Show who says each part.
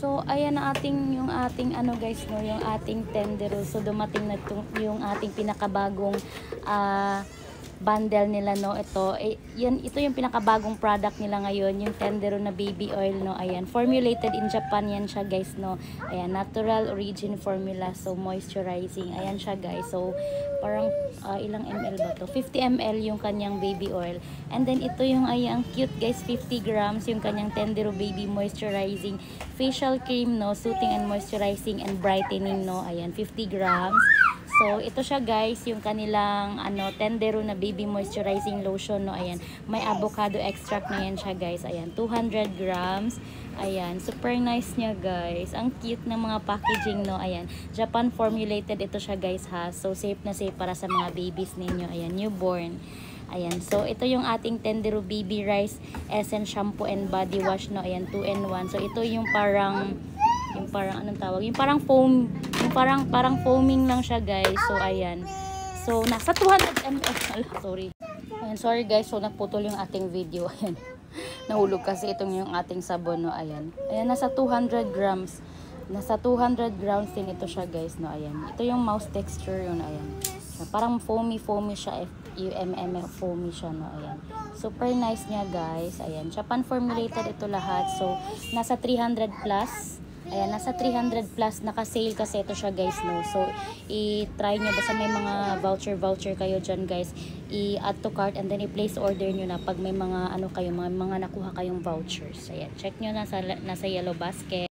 Speaker 1: So, ayan na yung ating ano guys, no, yung ating tendero. So, dumating na yung ating pinakabagong bundle nila, no. Ito, ito yung pinakabagong product nila ngayon, yung tendero na baby oil, no. Ayan, formulated in Japan yan siya guys, no. Ayan, natural origin formula, so moisturizing. Ayan siya guys. So, parang ilang ml ba to? 50 ml yung kanyang baby oil. And then, ito yung ang cute guys, 50 grams yung kanyang tendero baby moisturizing facial cream, no. Soothing and moisturizing and brightening, no. Ayan, 50 grams. So, ito siya guys, yung kanilang tendero na baby moisturizing lotion, no. Ayan, may avocado extract na yan siya guys. Ayan, 200 grams. Ayan, super nice niya guys. Ang cute ng mga packaging, no. Ayan, Japan formulated ito siya guys ha. So, safe na safe para sa mga babies ninyo. Ayan, newborn. Ayan, so ito yung ating tendero baby rice essence shampoo and body wash, no. Ayan, 2-in-1. So, ito yung parang anong tawag? Yung parang foam, yung parang foaming lang siya guys. So ayan. So nasa 200 ml. Sorry. Ayan, sorry guys. So naputol yung ating video. Ayan. Nahulog kasi itong yung ating sabon, no. Ayan. Ayan, nasa 200 grams. Nasa 200 grams din ito siya guys, no. Ayan. Ito yung mouse texture yun. Ayan. So, parang foamy siya. foamy siya, no. Ayan. Super nice niya guys. Ayan. Japan formulated ito lahat. So nasa 300 plus. Ayan, nasa 300 plus, naka-sale kasi ito siya guys, no. So, i-try nyo, basta may mga voucher kayo dyan guys, i-add to cart and then i-place order nyo na pag may mga kayo, mga nakuha kayong vouchers. Ayan, check nyo nasa yellow basket.